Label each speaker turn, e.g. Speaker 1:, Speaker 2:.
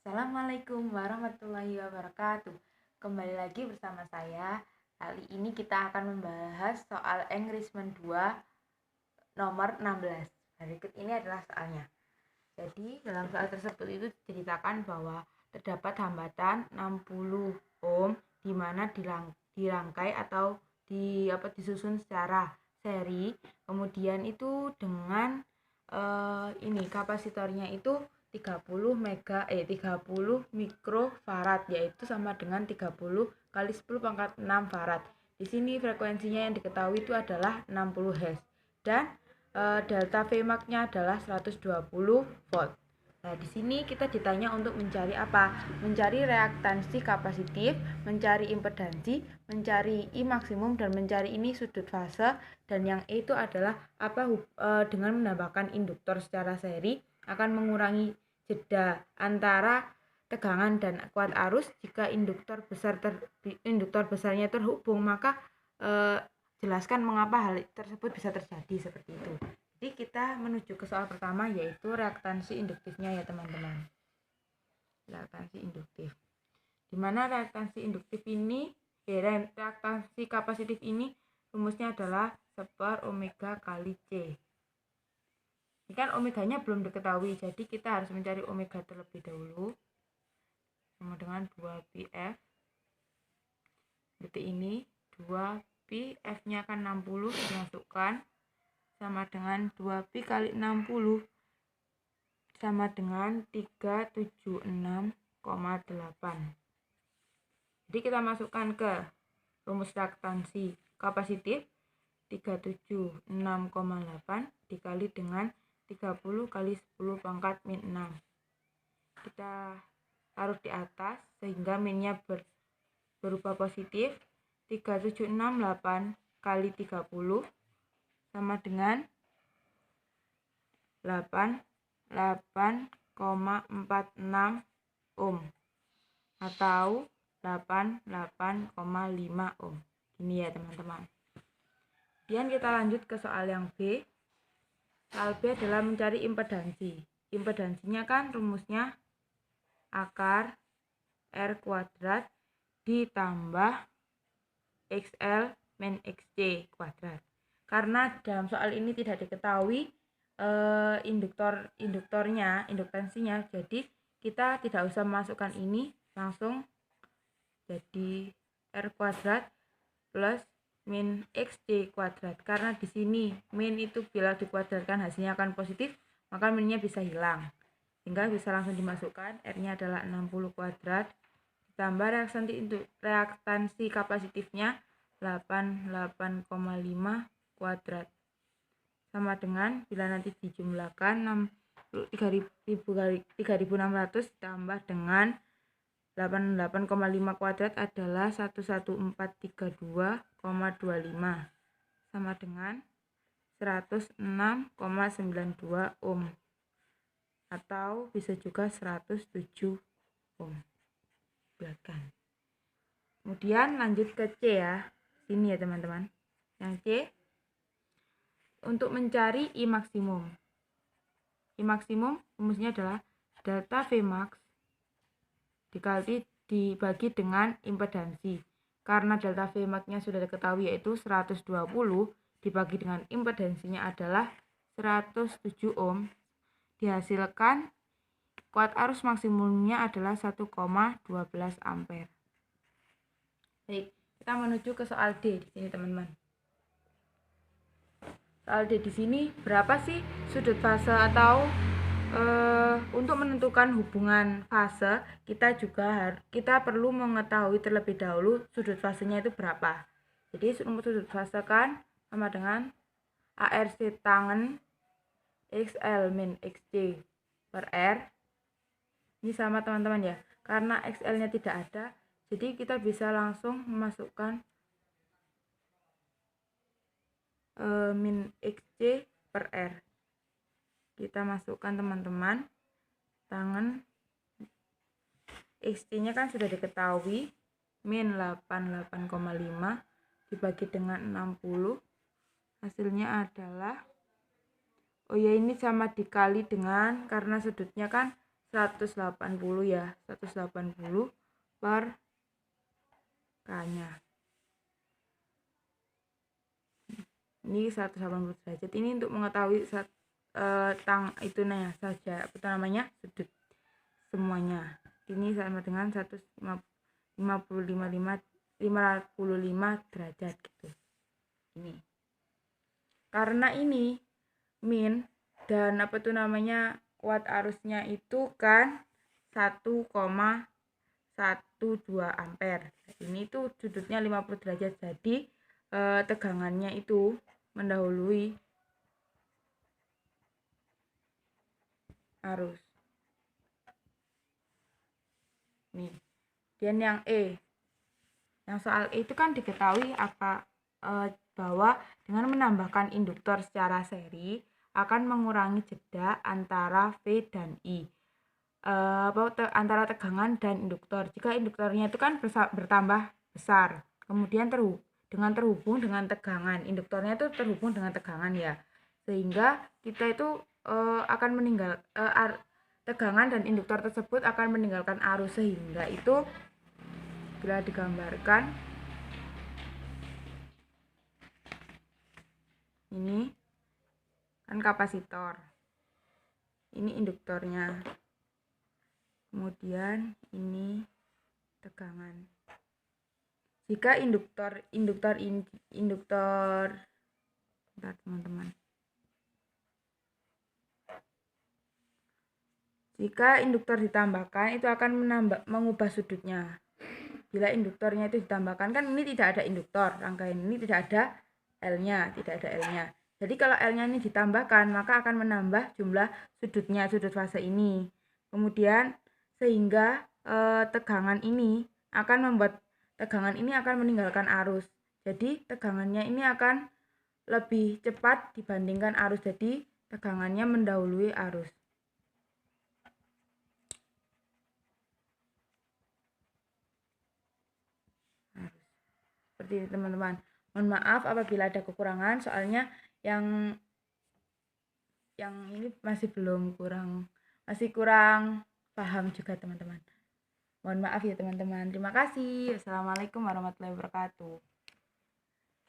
Speaker 1: Assalamualaikum warahmatullahi wabarakatuh. Kembali lagi bersama saya. Kali ini kita akan membahas soal Englishman 2 nomor 16. Berikut ini adalah soalnya. Jadi dalam soal tersebut itu diceritakan bahwa terdapat hambatan 60 ohm di mana dirangkai atau disusun secara seri. Kemudian itu dengan kapasitornya itu 30 mikrofarad, yaitu sama dengan 30 kali 10 pangkat 6 farad. Di sini frekuensinya yang diketahui itu adalah 60 Hz dan delta Vmax-nya adalah 120 volt. Nah, di sini kita ditanya untuk mencari apa? Mencari reaktansi kapasitif, mencari impedansi, mencari I maksimum, dan mencari ini sudut fase. Dan yang E itu adalah dengan menambahkan induktor secara seri akan mengurangi jeda antara tegangan dan kuat arus. Jika induktor besarnya terhubung, maka jelaskan mengapa hal tersebut bisa terjadi seperti itu. Jadi kita menuju ke soal pertama, yaitu reaktansi induktifnya ya teman-teman. Reaktansi induktif. Dimana reaktansi induktif ini, reaktansi kapasitif ini rumusnya adalah 1 omega kali C. Ini kan omeganya belum diketahui, jadi kita harus mencari omega terlebih dahulu. Sama dengan 2πf. Berarti ini 2π, F-nya kan 60 dimasukkan, sama dengan 2π kali 60 sama dengan 376,8. Jadi kita masukkan ke rumus reaktansi kapasitif, 376,8 dikali dengan 30 kali 10 pangkat min 6. Kita taruh di atas sehingga minnya berubah positif. 3768 kali 30 sama dengan 88,46 ohm atau 88,5 ohm. Ini ya teman-teman. Kemudian kita lanjut ke soal yang B. Soal B adalah mencari impedansi. Impedansinya kan rumusnya akar R kuadrat ditambah XL min XC kuadrat. Karena dalam soal ini tidak diketahui induktansinya, jadi kita tidak usah memasukkan ini, langsung jadi R kuadrat plus min XC kuadrat. Karena di sini min itu bila dikuadratkan hasilnya akan positif, maka minnya bisa hilang, sehingga bisa langsung dimasukkan. R-nya adalah 60 kuadrat ditambah reaktansi kapasitifnya 88,5 kuadrat sama dengan, bila nanti dijumlahkan, 3600 ditambah dengan 88,5 kuadrat adalah 11432,25 sama dengan 106,92 ohm atau bisa juga 107 ohm. Belakang. Kemudian lanjut ke C ya. Sini ya teman-teman. Yang C, untuk mencari I maksimum. I maksimum rumusnya adalah delta Vmax dibagi dengan impedansi. Karena delta Vmax-nya sudah diketahui yaitu 120 dibagi dengan impedansinya adalah 107 ohm, dihasilkan kuat arus maksimumnya adalah 1,12 ampere. Baik, kita menuju ke soal D di sini teman-teman. Soal D di sini, berapa sih sudut fase atau untuk menentukan hubungan fase, kita perlu mengetahui terlebih dahulu sudut fasenya itu berapa. Jadi sudut fase kan sama dengan ARC tangen XL min XC per R. Ini sama teman-teman ya, karena XL-nya tidak ada, jadi kita bisa langsung memasukkan min XC per R. Kita masukkan teman-teman, tangan XC-nya kan sudah diketahui, min 88,5 dibagi dengan 60, hasilnya adalah, ini sama dikali dengan, karena sudutnya kan 180 ya, 180 per K-nya. Ini 180 derajat. Ini untuk mengetahui itunya saja, apa namanya, sudut semuanya. Ini sama dengan 555 derajat gitu. Ini. Karena ini min dan apa tuh namanya, kuat arusnya itu kan 1,12 ampere. Ini tuh sudutnya 50 derajat. Jadi tegangannya itu mendahului arus. Nih. Dan yang E. Yang soal E itu kan diketahui bahwa dengan menambahkan induktor secara seri akan mengurangi jeda antara V dan I. Antara tegangan dan induktor. Jika induktornya itu kan bertambah besar, kemudian terhubung dengan tegangan, induktornya itu terhubung dengan tegangan ya, sehingga kita itu akan tegangan dan induktor tersebut akan meninggalkan arus, sehingga itu bila digambarkan ini kan kapasitor, ini induktornya, kemudian ini tegangan. Jika induktor bentar teman-teman. Jika induktor ditambahkan itu akan mengubah sudutnya. Bila induktornya itu ditambahkan, kan ini tidak ada induktor, rangkaian ini tidak ada L-nya, Jadi kalau L-nya ini ditambahkan, maka akan menambah jumlah sudutnya, sudut fase ini. Kemudian sehingga tegangan ini akan meninggalkan arus. Jadi tegangannya ini akan lebih cepat dibandingkan arus. Jadi tegangannya mendahului arus. Seperti ini teman-teman. Mohon maaf apabila ada kekurangan, soalnya yang ini masih kurang paham juga teman-teman. Mohon maaf ya teman-teman. Terima kasih. Assalamualaikum warahmatullahi wabarakatuh.